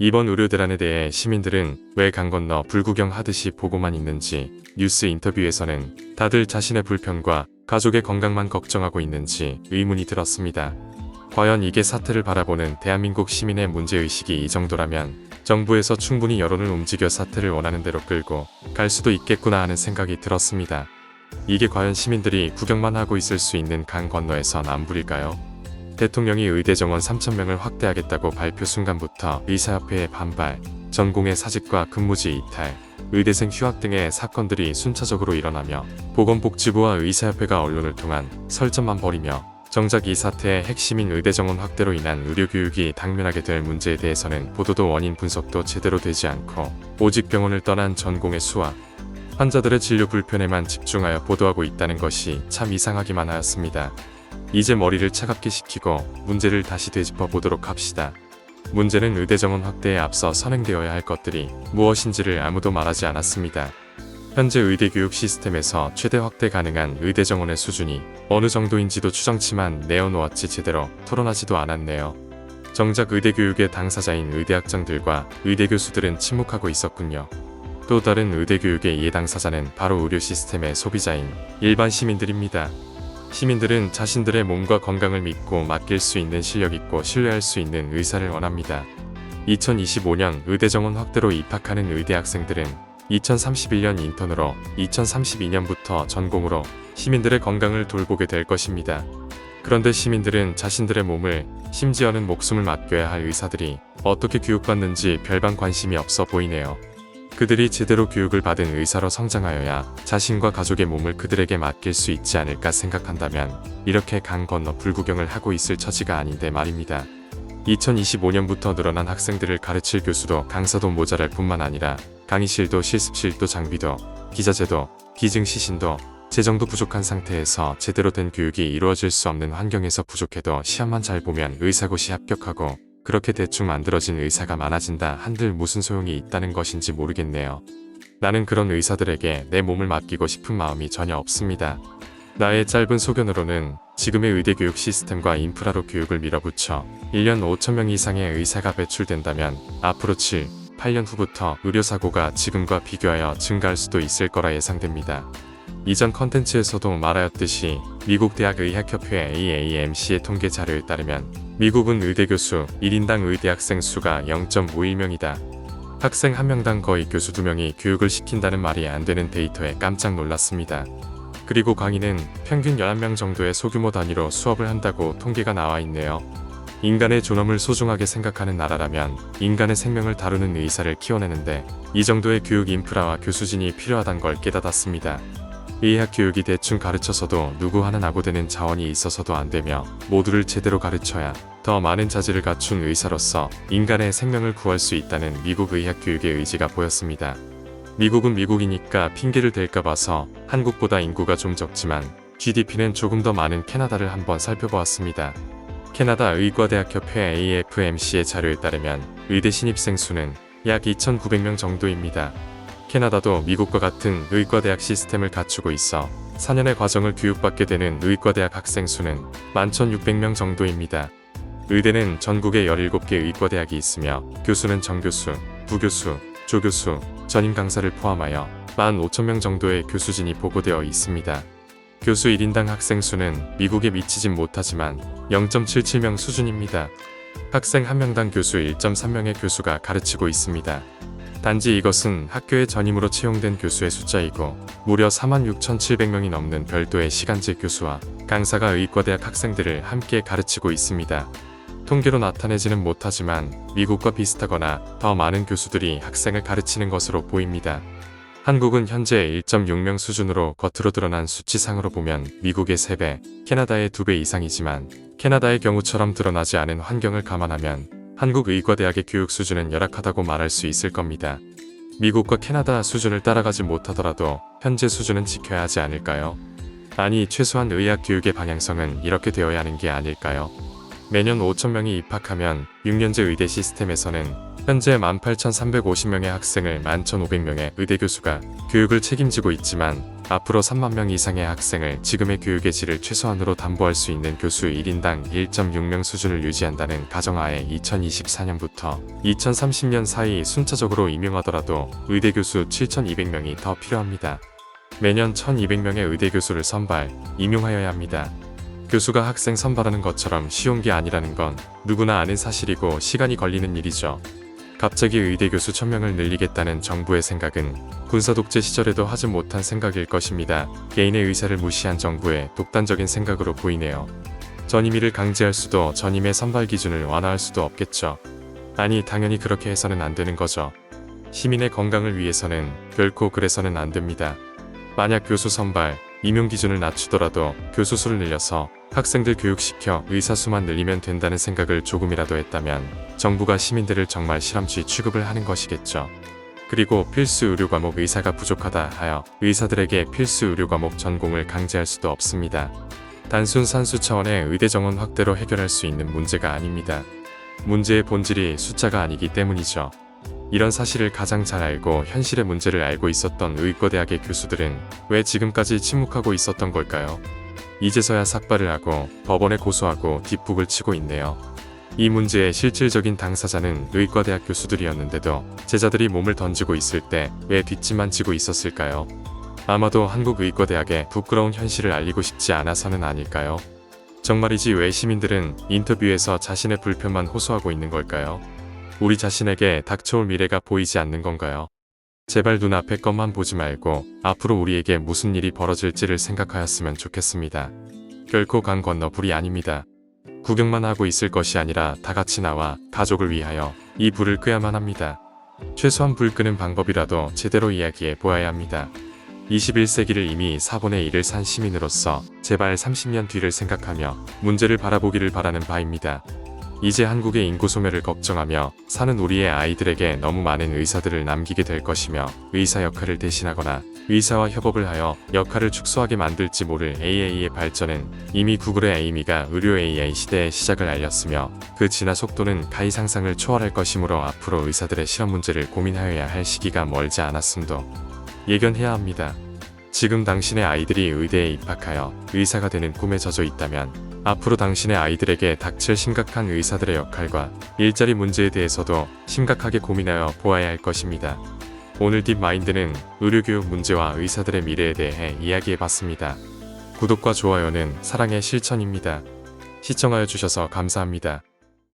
이번 의료 대란에 대해 시민들은 왜 강 건너 불구경하듯이 보고만 있는지, 뉴스 인터뷰에서는 다들 자신의 불편과 가족의 건강만 걱정하고 있는지 의문이 들었습니다. 과연 이게 사태를 바라보는 대한민국 시민의 문제의식이 이 정도라면 정부에서 충분히 여론을 움직여 사태를 원하는 대로 끌고 갈 수도 있겠구나 하는 생각이 들었습니다. 이게 과연 시민들이 구경만 하고 있을 수 있는 강 건너에선 안 부릴까요? 대통령이 의대 정원 3,000명을 확대하겠다고 발표 순간부터 의사협회의 반발, 전공의 사직과 근무지 이탈, 의대생 휴학 등의 사건들이 순차적으로 일어나며 보건복지부와 의사협회가 언론을 통한 설전만 벌이며 정작 이 사태의 핵심인 의대 정원 확대로 인한 의료교육이 당면하게 될 문제에 대해서는 보도도 원인 분석도 제대로 되지 않고 오직 병원을 떠난 전공의 수와 환자들의 진료 불편에만 집중하여 보도하고 있다는 것이 참 이상하기만 하였습니다. 이제 머리를 차갑게 식히고 문제를 다시 되짚어 보도록 합시다. 문제는 의대 정원 확대에 앞서 선행되어야 할 것들이 무엇인지를 아무도 말하지 않았습니다. 현재 의대 교육 시스템에서 최대 확대 가능한 의대 정원의 수준이 어느 정도인지도 추정치만 내어놓았지 제대로 토론하지도 않았네요. 정작 의대 교육의 당사자인 의대학장들과 의대 교수들은 침묵하고 있었군요. 또 다른 의대 교육의 이해 당사자는 바로 의료 시스템의 소비자인 일반 시민들입니다. 시민들은 자신들의 몸과 건강을 믿고 맡길 수 있는 실력 있고 신뢰할 수 있는 의사를 원합니다. 2025년 의대 정원 확대로 입학하는 의대 학생들은 2031년 인턴으로 2032년부터 전공으로 시민들의 건강을 돌보게 될 것입니다. 그런데 시민들은 자신들의 몸을, 심지어는 목숨을 맡겨야 할 의사들이 어떻게 교육받는지 별반 관심이 없어 보이네요. 그들이 제대로 교육을 받은 의사로 성장하여야 자신과 가족의 몸을 그들에게 맡길 수 있지 않을까 생각한다면 이렇게 강 건너 불구경을 하고 있을 처지가 아닌데 말입니다. 2025년부터 늘어난 학생들을 가르칠 교수도 강사도 모자랄 뿐만 아니라 강의실도 실습실도 장비도 기자재도 기증시신도 재정도 부족한 상태에서 제대로 된 교육이 이루어질 수 없는 환경에서 부족해도 시험만 잘 보면 의사고시 합격하고 그렇게 대충 만들어진 의사가 많아진다 한들 무슨 소용이 있다는 것인지 모르겠네요. 나는 그런 의사들에게 내 몸을 맡기고 싶은 마음이 전혀 없습니다. 나의 짧은 소견으로는 지금의 의대 교육 시스템과 인프라로 교육을 밀어붙여 1년 5,000명 이상의 의사가 배출된다면 앞으로 7, 8년 후부터 의료사고가 지금과 비교하여 증가할 수도 있을 거라 예상됩니다. 이전 컨텐츠에서도 말하였듯이 미국 대학의학협회 AAMC의 통계 자료에 따르면 미국은 의대 교수 1인당 의대 학생 수가 0.51명이다. 학생 1명당 거의 교수 2명이 교육을 시킨다는 말이 안 되는 데이터에 깜짝 놀랐습니다. 그리고 강의는 평균 11명 정도의 소규모 단위로 수업을 한다고 통계가 나와 있네요. 인간의 존엄을 소중하게 생각하는 나라라면 인간의 생명을 다루는 의사를 키워내는데 이 정도의 교육 인프라와 교수진이 필요하단 걸 깨닫았습니다. 의학 교육이 대충 가르쳐서도 누구 하나 나고되는 자원이 있어서도 안 되며 모두를 제대로 가르쳐야 더 많은 자질을 갖춘 의사로서 인간의 생명을 구할 수 있다는 미국 의학 교육의 의지가 보였습니다. 미국은 미국이니까 핑계를 댈까 봐서 한국보다 인구가 좀 적지만 GDP는 조금 더 많은 캐나다를 한번 살펴보았습니다. 캐나다 의과대학협회 AFMC의 자료에 따르면 의대 신입생 수는 약 2,900명 정도입니다. 캐나다도 미국과 같은 의과대학 시스템을 갖추고 있어 4년의 과정을 교육받게 되는 의과대학 학생 수는 11,600명 정도입니다. 의대는 전국에 17개 의과대학이 있으며 교수는 정교수, 부교수, 조교수, 전임 강사를 포함하여 15,000명 정도의 교수진이 보고되어 있습니다. 교수 1인당 학생 수는 미국에 미치진 못하지만 0.77명 수준입니다. 학생 1명당 교수 1.3명의 교수가 가르치고 있습니다. 단지 이것은 학교에 전임으로 채용된 교수의 숫자이고 무려 46,700명이 넘는 별도의 시간제 교수와 강사가 의과대학 학생들을 함께 가르치고 있습니다. 통계로 나타내지는 못하지만 미국과 비슷하거나 더 많은 교수들이 학생을 가르치는 것으로 보입니다. 한국은 현재 1.6명 수준으로 겉으로 드러난 수치상으로 보면 미국의 3배, 캐나다의 2배 이상이지만 캐나다의 경우처럼 드러나지 않은 환경을 감안하면 한국 의과대학의 교육 수준은 열악하다고 말할 수 있을 겁니다. 미국과 캐나다 수준을 따라가지 못하더라도 현재 수준은 지켜야 하지 않을까요? 아니 최소한 의학 교육의 방향성은 이렇게 되어야 하는 게 아닐까요? 매년 5,000명이 입학하면 6년제 의대 시스템에서는 현재 18,350명의 학생을 11,500명의 의대 교수가 교육을 책임지고 있지만 앞으로 3만 명 이상의 학생을 지금의 교육의 질을 최소한으로 담보할 수 있는 교수 1인당 1.6명 수준을 유지한다는 가정하에 2024년부터 2030년 사이 순차적으로 임용하더라도 의대 교수 7,200명이 더 필요합니다. 매년 1,200명의 의대 교수를 선발, 임용하여야 합니다. 교수가 학생 선발하는 것처럼 쉬운 게 아니라는 건 누구나 아는 사실이고 시간이 걸리는 일이죠. 갑자기 의대 교수 1,000명을 늘리겠다는 정부의 생각은 군사 독재 시절에도 하지 못한 생각일 것입니다. 개인의 의사를 무시한 정부의 독단적인 생각으로 보이네요. 전임의를 강제할 수도 전임의 선발 기준을 완화할 수도 없겠죠. 아니, 당연히 그렇게 해서는 안 되는 거죠. 시민의 건강을 위해서는 결코 그래서는 안 됩니다. 만약 교수 선발, 임용 기준을 낮추더라도 교수 수를 늘려서 학생들 교육시켜 의사 수만 늘리면 된다는 생각을 조금이라도 했다면 정부가 시민들을 정말 실험쥐 취급을 하는 것이겠죠. 그리고 필수 의료 과목 의사가 부족하다 하여 의사들에게 필수 의료 과목 전공을 강제할 수도 없습니다. 단순 산수 차원의 의대 정원 확대로 해결할 수 있는 문제가 아닙니다. 문제의 본질이 숫자가 아니기 때문이죠. 이런 사실을 가장 잘 알고 현실의 문제를 알고 있었던 의과대학의 교수들은 왜 지금까지 침묵하고 있었던 걸까요? 이제서야 삭발을 하고 법원에 고소하고 뒷북을 치고 있네요. 이 문제의 실질적인 당사자는 의과대학 교수들이었는데도 제자들이 몸을 던지고 있을 때 왜 뒷짐만 지고 있었을까요? 아마도 한국의과대학의 부끄러운 현실을 알리고 싶지 않아서는 아닐까요? 정말이지 왜 시민들은 인터뷰에서 자신의 불편만 호소하고 있는 걸까요? 우리 자신에게 닥쳐올 미래가 보이지 않는 건가요? 제발 눈앞의 것만 보지 말고 앞으로 우리에게 무슨 일이 벌어질지를 생각하였으면 좋겠습니다. 결코 강 건너 불이 아닙니다. 구경만 하고 있을 것이 아니라 다 같이 나와 가족을 위하여 이 불을 끄야만 합니다. 최소한 불 끄는 방법이라도 제대로 이야기해 보아야 합니다. 21세기를 이미 4분의 1을 산 시민으로서 제발 30년 뒤를 생각하며 문제를 바라보기를 바라는 바입니다. 이제 한국의 인구 소멸을 걱정하며 사는 우리의 아이들에게 너무 많은 의사들을 남기게 될 것이며 의사 역할을 대신하거나 의사와 협업을 하여 역할을 축소하게 만들지 모를 AI의 발전은 이미 구글의 에이미가 의료 AI 시대의 시작을 알렸으며 그 진화 속도는 가히 상상을 초월할 것이므로 앞으로 의사들의 실험 문제를 고민하여야 할 시기가 멀지 않았음도 예견해야 합니다. 지금 당신의 아이들이 의대에 입학하여 의사가 되는 꿈에 젖어 있다면 앞으로 당신의 아이들에게 닥칠 심각한 의사들의 역할과 일자리 문제에 대해서도 심각하게 고민하여 보아야 할 것입니다. 오늘 딥마인드는 의료교육 문제와 의사들의 미래에 대해 이야기해봤습니다. 구독과 좋아요는 사랑의 실천입니다. 시청하여 주셔서 감사합니다.